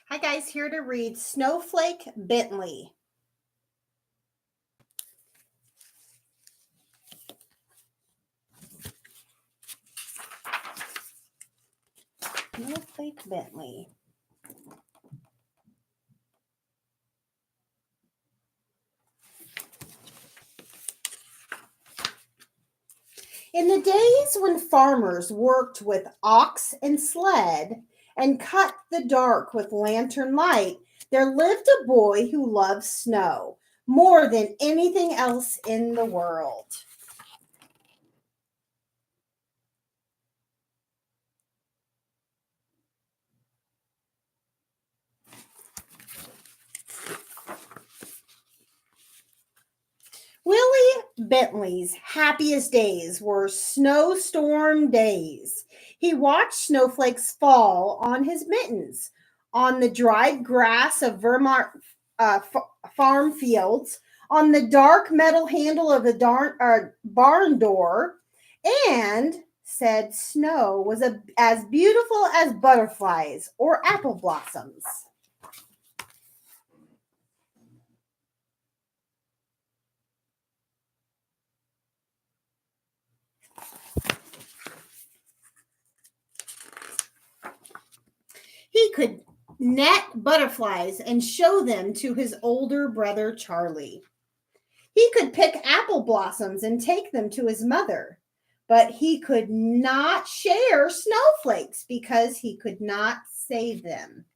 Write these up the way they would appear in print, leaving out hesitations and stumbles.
Hi guys, here to read Snowflake Bentley. Snowflake Bentley. In the days when farmers worked with ox and sled and cut the dark with lantern light, there lived a boy who loved snow more than anything else in the world. Willie Bentley's happiest days were snowstorm days. He watched snowflakes fall on his mittens, on the dried grass of Vermont farm fields, on the dark metal handle of the barn door, and said snow was as beautiful as butterflies or apple blossoms. He could net butterflies and show them to his older brother Charlie. He could pick apple blossoms and take them to his mother, but he could not share snowflakes because he could not save them.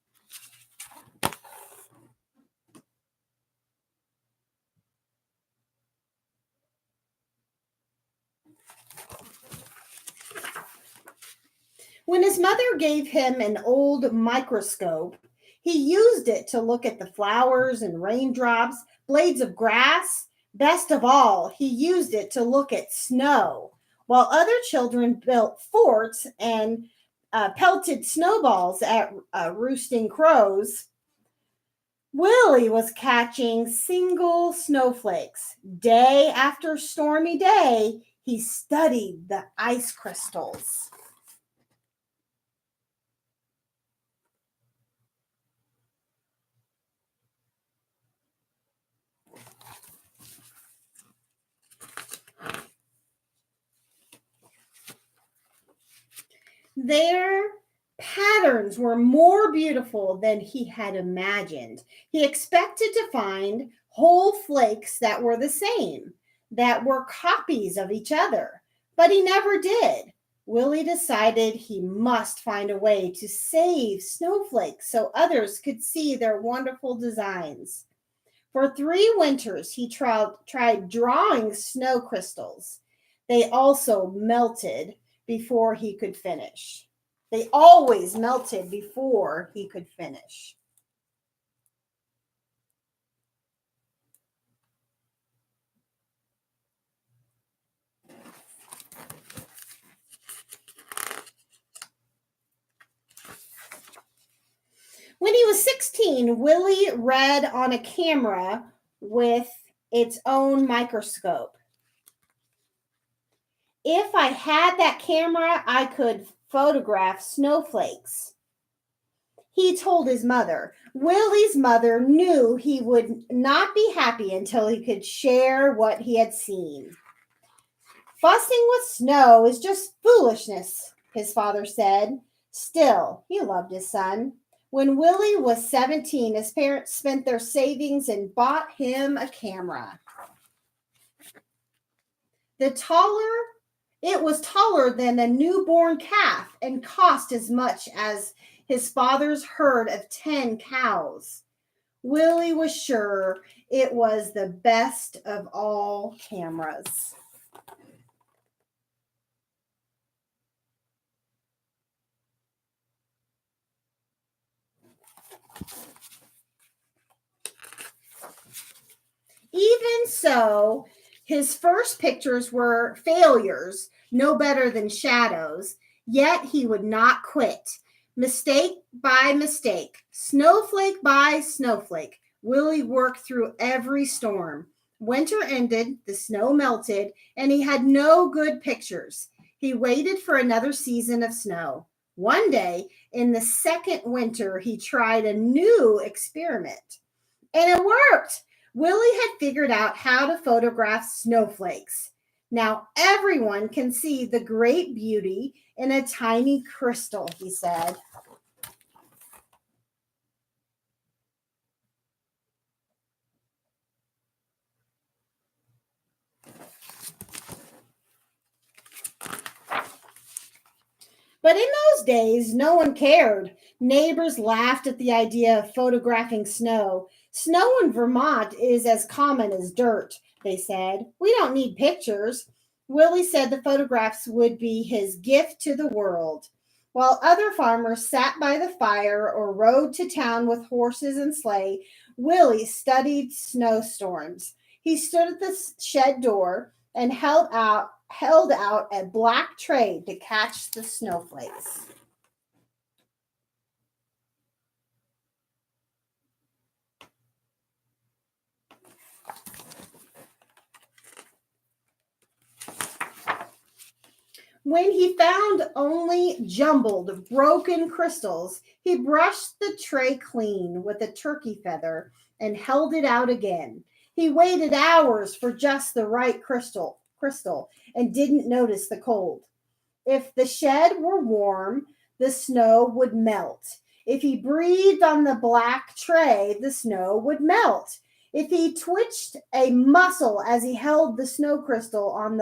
When his mother gave him an old microscope, he used it to look at the flowers and raindrops, blades of grass. Best of all, he used it to look at snow, while other children built forts and pelted snowballs at roosting crows. Willie was catching single snowflakes. Day after stormy day, he studied the ice crystals. Their patterns were more beautiful than he had imagined. He expected to find whole flakes that were the same, that were copies of each other, but he never did. Willie decided he must find a way to save snowflakes so others could see their wonderful designs. For 3 winters, he tried drawing snow crystals. They also melted before he could finish. They always melted before he could finish. When he was 16, Willie read on a camera with its own microscope. If I had that camera, I could photograph snowflakes. He told his mother. Willie's mother knew he would not be happy until he could share what he had seen. Fussing with snow is just foolishness, his father said. Still, he loved his son. When Willie was 17, his parents spent their savings and bought him a camera. The taller It was taller than a newborn calf and cost as much as his father's herd of 10 cows. Willie was sure it was the best of all cameras. Even so, his first pictures were failures, no better than shadows, yet he would not quit. Mistake by mistake, snowflake by snowflake, Willie worked through every storm. Winter ended, the snow melted, and he had no good pictures. He waited for another season of snow. One day, in the second winter, he tried a new experiment, and it worked. Willie had figured out how to photograph snowflakes. Now everyone can see the great beauty in a tiny crystal, he said. But in those days, no one cared. Neighbors laughed at the idea of photographing snow. Snow in Vermont is as common as dirt, they said. We don't need pictures. Willie said the photographs would be his gift to the world. While other farmers sat by the fire or rode to town with horses and sleigh, Willie studied snowstorms. He stood at the shed door and held out a black tray to catch the snowflakes. When he found only jumbled, broken crystals, he brushed the tray clean with a turkey feather and held it out again. He waited hours for just the right crystal and didn't notice the cold. If the shed were warm, the snow would melt. If he breathed on the black tray, the snow would melt. If he twitched a muscle as he held the snow crystal on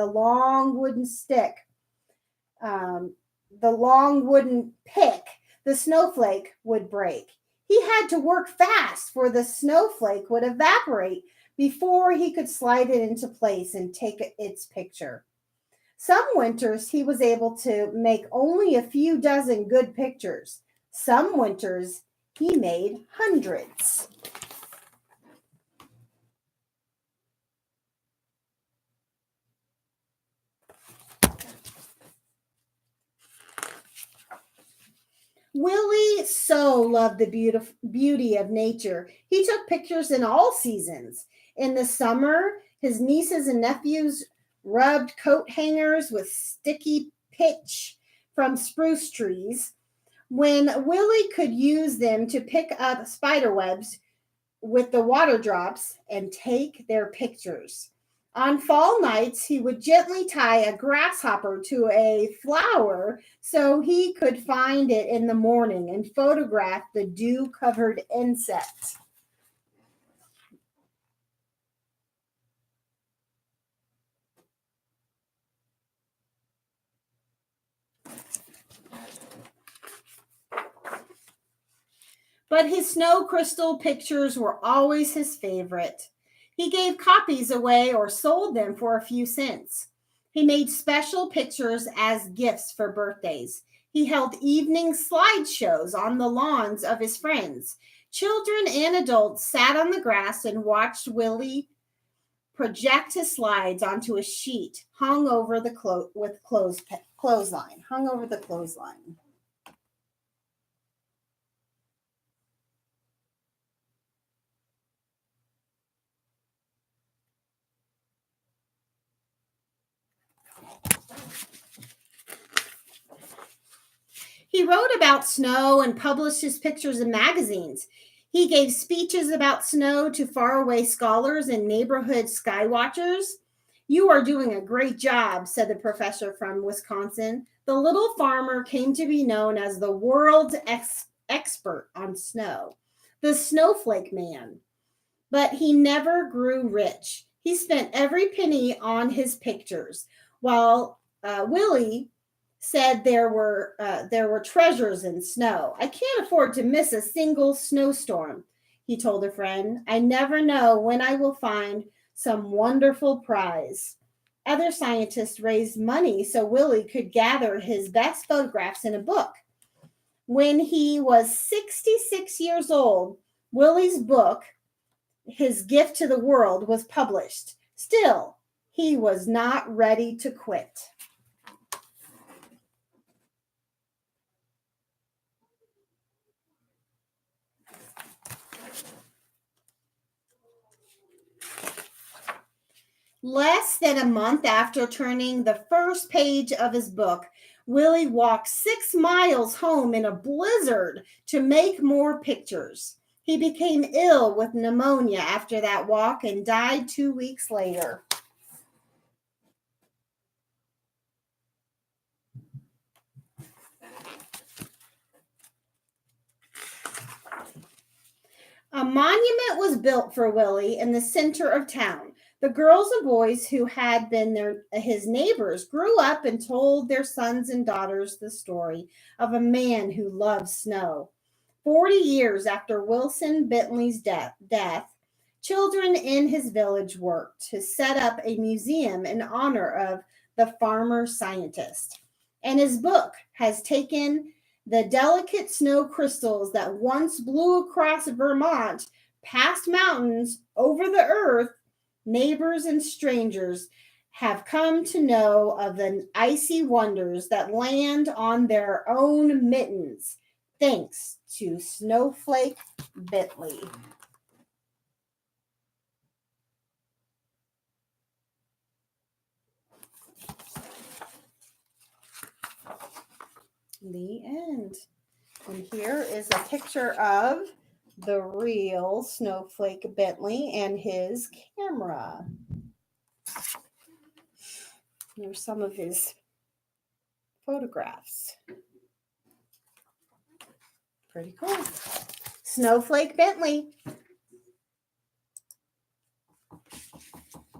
um, the long wooden pick, the snowflake would break. He had to work fast, for the snowflake would evaporate before he could slide it into place and take its picture. Some winters he was able to make only a few dozen good pictures. Some winters he made hundreds. Willie so loved the beauty of nature. He took pictures in all seasons. In the summer, his nieces and nephews rubbed coat hangers with sticky pitch from spruce trees. When Willie could use them to pick up spider webs with the water drops and take their pictures. On fall nights, he would gently tie a grasshopper to a flower so he could find it in the morning and photograph the dew covered insect. But his snow crystal pictures were always his favorite. He gave copies away or sold them for a few cents. He made special pictures as gifts for birthdays. He held evening slideshows on the lawns of his friends. Children and adults sat on the grass and watched Willie project his slides onto a sheet hung over the clothesline. Hung over the clothesline. He wrote about snow and published his pictures in magazines. He gave speeches about snow to faraway scholars and neighborhood sky watchers. You are doing a great job, said the professor from Wisconsin. The little farmer came to be known as the world's expert on snow, the snowflake man. But he never grew rich. He spent every penny on his pictures, while Willie said there were treasures in snow. I can't afford to miss a single snowstorm, he told a friend. I never know when I will find some wonderful prize. Other scientists raised money so Willie could gather his best photographs in a book. When he was 66 years old, Willie's book, His Gift to the World, was published. Still, he was not ready to quit. Less than a month after turning the first page of his book, Willie walked 6 miles home in a blizzard to make more pictures. He became ill with pneumonia after that walk and died 2 weeks later. A monument was built for Willie in the center of town. The girls and boys who had been his neighbors grew up and told their sons and daughters the story of a man who loved snow. 40 years after Wilson Bentley's death, children in his village worked to set up a museum in honor of the farmer scientist. And his book has taken the delicate snow crystals that once blew across Vermont, past mountains, over the earth. Neighbors and strangers have come to know of the icy wonders that land on their own mittens, thanks to Snowflake Bentley. The end. And here is a picture of the real Snowflake Bentley and his camera. There's some of his photographs. Pretty cool. Snowflake Bentley.